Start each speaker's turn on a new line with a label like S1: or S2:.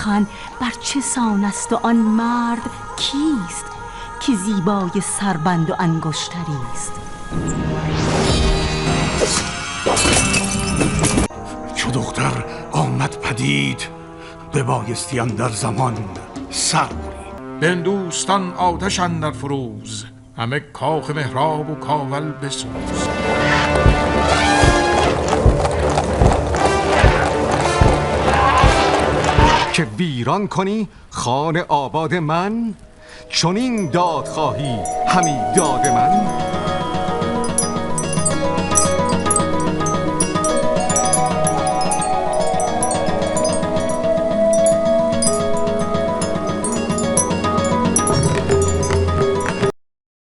S1: سخن بر چه سان است و آن مرد کیست که زیبای سربند و انگشتری است؟
S2: چو دختر آمد پدید ببایستی اندر زمان سر برید.
S3: به هندوستان آتش اندر فروز، همه کاخ مهراب و کاول بسوز.
S4: که ویران کنی خانه آباد من، چنین داد خواهی همی داد من.